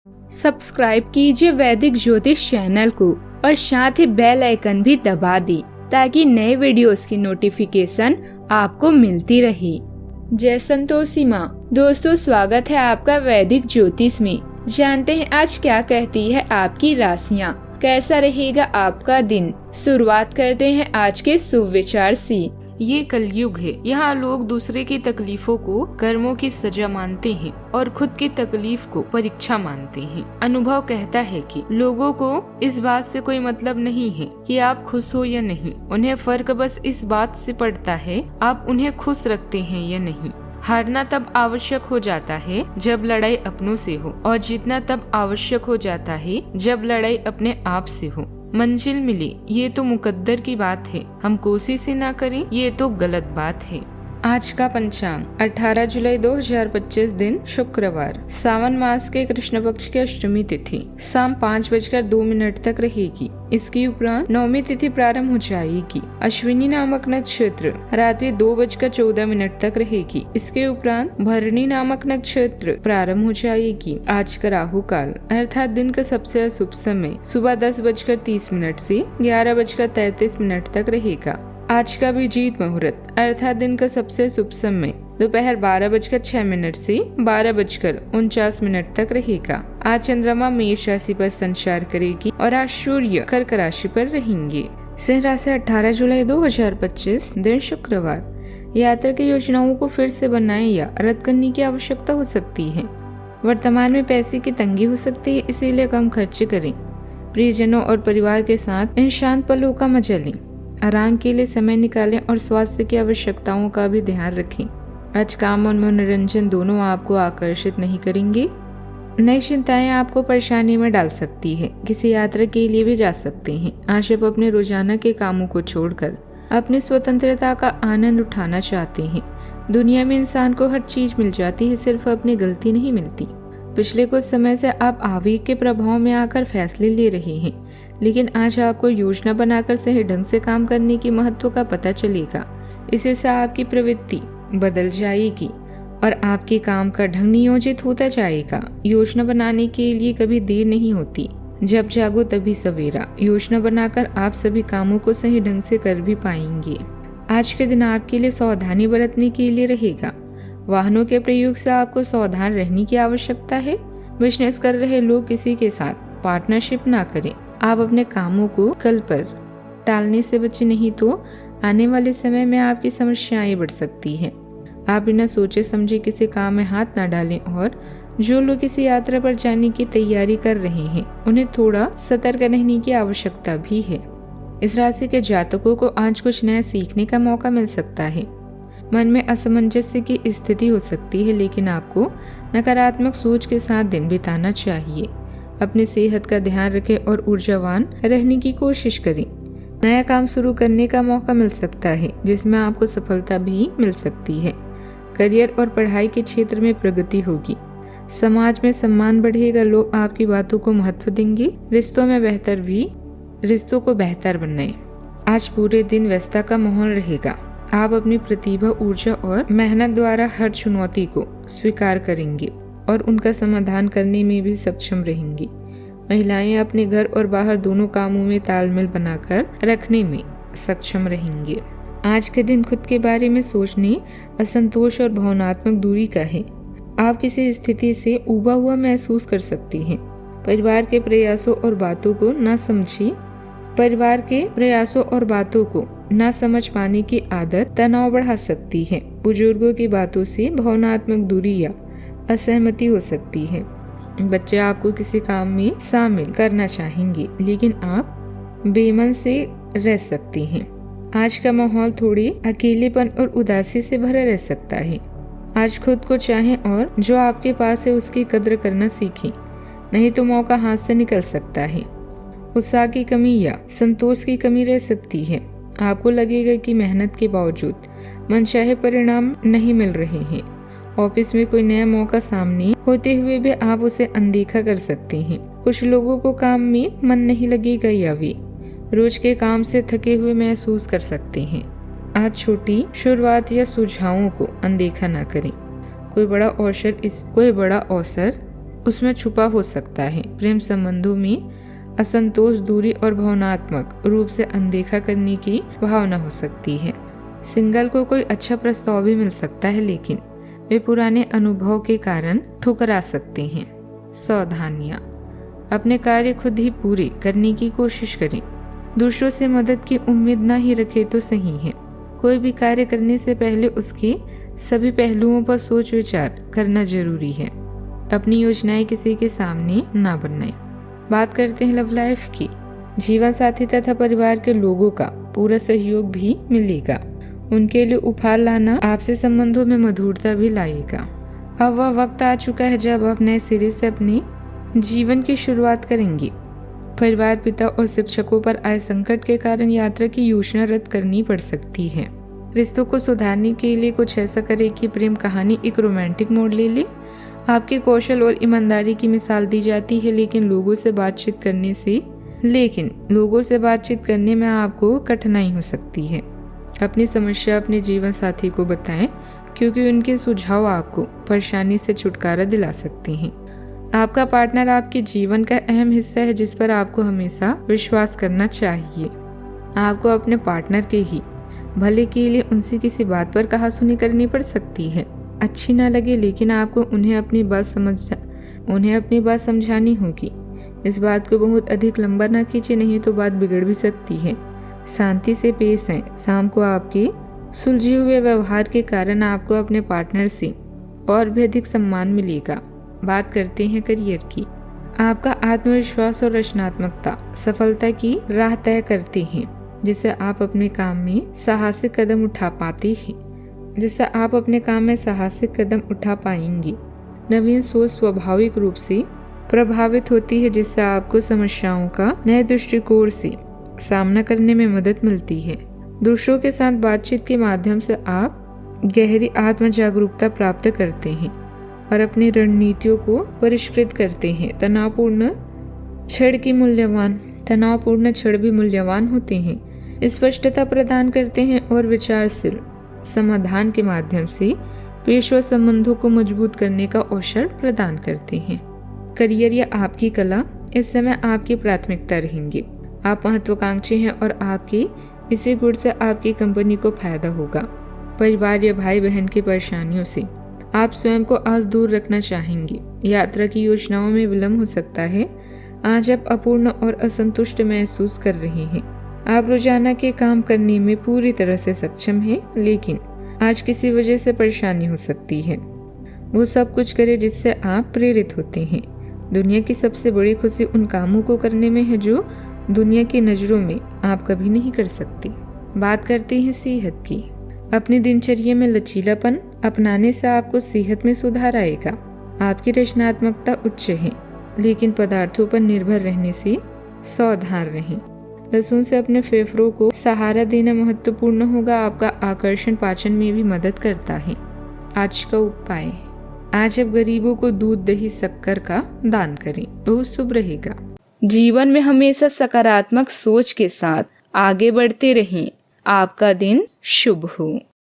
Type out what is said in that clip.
Subscribe कीजिए वैदिक ज्योतिष चैनल को और साथ ही बेल आइकन भी दबा दी ताकि नए वीडियोस की नोटिफिकेशन आपको मिलती रहे। जय संतोषी माँ। दोस्तों, स्वागत है आपका वैदिक ज्योतिष में। जानते हैं आज क्या कहती है आपकी राशियाँ, कैसा रहेगा आपका दिन। शुरुआत करते हैं आज के शुभ विचार से। ये कलयुग है, यहाँ लोग दूसरे की तकलीफों को कर्मों की सजा मानते हैं और खुद की तकलीफ को परीक्षा मानते हैं। अनुभव कहता है कि लोगों को इस बात से कोई मतलब नहीं है कि आप खुश हो या नहीं। उन्हें फर्क बस इस बात से पड़ता है आप उन्हें खुश रखते हैं या नहीं। हारना तब आवश्यक हो जाता है जब लड़ाई अपनों से हो और जीतना तब आवश्यक हो जाता है जब लड़ाई अपने आप से हो। मंजिल मिली ये तो मुकद्दर की बात है, हम कोशिश ही ना करें ये तो गलत बात है। आज का पंचांग 18 जुलाई 2025 दिन शुक्रवार, सावन मास के कृष्ण पक्ष की अष्टमी तिथि शाम 5:02 तक रहेगी। इसके उपरांत नवमी तिथि प्रारंभ हो जाएगी। अश्विनी नामक नक्षत्र रात्रि 2:14 तक रहेगी। इसके उपरांत भरणी नामक नक्षत्र प्रारंभ हो जाएगी। आज का राहु काल अर्थात दिन का सबसे अशुभ समय सुबह 10:30 से 11:33 तक रहेगा। आज का अभिजीत मुहूर्त अर्थात दिन का सबसे शुभ समय दोपहर 12:06 से 12:49 तक रहेगा। आज चंद्रमा मेष राशि पर संचार करेगी और आज सूर्य कर्क राशि पर रहेंगे। सिंह राशि 18 जुलाई 2025 दिन शुक्रवार। यात्रा की योजनाओं को फिर से बनाएं या रद्द करने की आवश्यकता हो सकती है। वर्तमान में पैसे की तंगी हो सकती है, इसीलिए कम खर्च करें। प्रियजनों और परिवार के साथ इन शांत पलों का मजा लें। आराम के लिए समय निकालें और स्वास्थ्य की आवश्यकताओं का भी ध्यान रखें। आज काम और मनोरंजन दोनों आपको आकर्षित नहीं करेंगे। नई चिंताएं आपको परेशानी में डाल सकती है। किसी यात्रा के लिए भी जा सकते हैं। आज आप अपने रोजाना के कामों को छोड़कर अपनी स्वतंत्रता का आनंद उठाना चाहते हैं। दुनिया में इंसान को हर चीज मिल जाती है, सिर्फ अपनी गलती नहीं मिलती। पिछले कुछ समय से आप आवेग के प्रभाव में आकर फैसले ले रहे हैं, लेकिन आज आपको योजना बनाकर सही ढंग से काम करने की महत्व का पता चलेगा। इससे से आपकी प्रवृत्ति बदल जाएगी और आपके काम का ढंग नियोजित होता जाएगा। योजना बनाने के लिए कभी देर नहीं होती, जब जागो तभी सवेरा। योजना बनाकर आप सभी कामों को सही ढंग से कर भी पाएंगे। आज के दिन आपके लिए सावधानी बरतने के लिए रहेगा। वाहनों के प्रयोग से आपको सावधान रहने की आवश्यकता है। बिजनेस कर रहे लोग किसी के साथ पार्टनरशिप ना करें। आप अपने कामों को कल पर टालने से बचे, नहीं तो आने वाले समय में आपकी समस्याएं बढ़ सकती हैं। आप बिना सोचे समझे किसी काम में हाथ ना डालें और जो लोग किसी यात्रा पर जाने की तैयारी कर रहे हैं उन्हें थोड़ा सतर्क रहने की आवश्यकता भी है। इस राशि के जातकों को आज कुछ नया सीखने का मौका मिल सकता है। मन में असमंजस्य की स्थिति हो सकती है, लेकिन आपको नकारात्मक सोच के साथ दिन बिताना चाहिए। अपनी सेहत का ध्यान रखें और ऊर्जावान रहने की कोशिश करें। नया काम शुरू करने का मौका मिल सकता है, जिसमें आपको सफलता भी मिल सकती है। करियर और पढ़ाई के क्षेत्र में प्रगति होगी। समाज में सम्मान बढ़ेगा। लोग आपकी बातों को महत्व देंगे। रिश्तों को बेहतर बनाएं। आज पूरे दिन व्यस्तता का माहौल रहेगा। आप अपनी प्रतिभा, ऊर्जा और मेहनत द्वारा हर चुनौती को स्वीकार करेंगे और उनका समाधान करने में भी सक्षम रहेंगी। महिलाएं अपने घर और बाहर दोनों कामों में तालमेल बनाकर रखने में सक्षम रहेंगे। आज के दिन खुद के बारे में सोचने, असंतोष और भावनात्मक दूरी का है। आप किसी स्थिति से उबा हुआ महसूस कर सकते हैं। परिवार के प्रयासों और बातों को ना समझ पाने की आदत तनाव बढ़ा सकती है। बुजुर्गों की बातों से भावनात्मक दूरी या असहमति हो सकती है। बच्चे आपको किसी काम में शामिल करना चाहेंगे, लेकिन आप बेमन से रह सकते हैं। आज का माहौल थोड़ी अकेलेपन और उदासी से भरा रह सकता है। आज खुद को चाहें और जो आपके पास है उसकी कद्र करना सीखें, नहीं तो मौका हाथ से निकल सकता है। उत्साह की कमी या संतोष की कमी रह सकती है। आपको लगेगा कि मेहनत के बावजूद मनचाहे परिणाम नहीं मिल रहे हैं। ऑफिस में कोई नया मौका सामने होते हुए भी आप उसे अनदेखा कर सकते हैं। कुछ लोगों को काम में मन नहीं लगेगा या वे रोज के काम से थके हुए महसूस कर सकते हैं। आज छोटी शुरुआत या सुझावों को अनदेखा न करें। कोई बड़ा अवसर उसमें छुपा हो सकता है। प्रेम संबंधों में असंतोष, दूरी और भावनात्मक रूप से अनदेखा करने की भावना हो सकती है। सिंगल को कोई अच्छा प्रस्ताव भी मिल सकता है, लेकिन वे पुराने अनुभव के कारण ठुकरा सकते हैं। सावधानियां, अपने कार्य खुद ही पूरे करने की कोशिश करें। दूसरों से मदद की उम्मीद ना ही रखें तो सही है। कोई भी कार्य करने से पहले उसके सभी पहलुओं पर सोच विचार करना जरूरी है। अपनी योजनाएं किसी के सामने ना बनाएं। बात करते हैं लव लाइफ की। जीवन साथी तथा परिवार के लोगों का पूरा सहयोग भी मिलेगा। उनके लिए उपहार लाना आपसे संबंधों में मधुरता भी लाएगा। अब वह वक्त आ चुका है जब आप नए सिरे से अपने जीवन की शुरुआत करेंगे। परिवार, पिता और शिक्षकों पर आए संकट के कारण यात्रा की योजना रद्द करनी पड़ सकती है। रिश्तों को सुधारने के लिए कुछ ऐसा करें कि प्रेम कहानी एक रोमांटिक मोड़ ले ले। आपके कौशल और ईमानदारी की मिसाल दी जाती है, लेकिन लोगों से बातचीत करने में आपको कठिनाई हो सकती है। अपनी समस्या अपने जीवन साथी को बताएं, क्योंकि उनके सुझाव आपको परेशानी से छुटकारा दिला सकते हैं। आपका पार्टनर आपके जीवन का अहम हिस्सा है, जिस पर आपको हमेशा विश्वास करना चाहिए। आपको अपने पार्टनर के ही भले के लिए उनसे किसी बात पर कहासुनी करनी पड़ सकती है। अच्छी ना लगे, लेकिन आपको उन्हें अपनी बात समझानी होगी। इस बात को बहुत अधिक लंबा ना कीजिए, नहीं तो बात बिगड़ भी सकती है। शांति से पेश आएं। शाम को आपके सुलझे हुए व्यवहार के कारण आपको अपने पार्टनर से और भी अधिक सम्मान मिलेगा। बात करते हैं करियर की। आपका आत्मविश्वास और रचनात्मकता सफलता की राह तय करते हैं, जिससे आप अपने काम में साहसिक कदम उठा पाएंगे। नवीन सोच स्वाभाविक रूप से प्रभावित होती है, जिससे आपको समस्याओं का नए दृष्टिकोण से सामना करने में मदद मिलती है। दूसरों के साथ बातचीत के माध्यम से आप गहरी आत्म जागरूकता प्राप्त करते हैं और अपनी रणनीतियों को परिष्कृत करते हैं। तनावपूर्ण क्षण भी मूल्यवान होते हैं। स्पष्टता प्रदान करते हैं और विचारशील समाधान के माध्यम से पेशेवर संबंधों को मजबूत करने का अवसर प्रदान करते हैं। करियर या आपकी कला इस समय आपकी प्राथमिकता रहेंगे। आप महत्वाकांक्षी हैं और आपके इसी गुण से आपकी कंपनी को फायदा होगा। परिवार या भाई बहन की परेशानियों से आप स्वयं को आज दूर रखना चाहेंगे। यात्रा की योजनाओं में विलंब हो सकता है। आज आप अपूर्ण और असंतुष्ट महसूस कर रहे हैं। आप रोजाना के काम करने में पूरी तरह से सक्षम हैं, लेकिन आज किसी वजह से परेशानी हो सकती है। वो सब कुछ करें जिससे आप प्रेरित होते हैं। दुनिया की सबसे बड़ी खुशी उन कामों को करने में है जो दुनिया की नजरों में आप कभी नहीं कर सकते। बात करते हैं सेहत की। अपनी दिनचर्या में लचीलापन अपनाने से आपको सेहत में सुधार आएगा। आपकी रचनात्मकता उच्च है, लेकिन पदार्थों पर निर्भर रहने से सावधान रहें। लहसुन से अपने फेफड़ों को सहारा देना महत्वपूर्ण होगा। आपका आकर्षण पाचन में भी मदद करता है। आज का उपाय, आज आप गरीबों को दूध, दही, शक्कर का दान करें, बहुत शुभ रहेगा। जीवन में हमेशा सकारात्मक सोच के साथ आगे बढ़ते रहें। आपका दिन शुभ हो।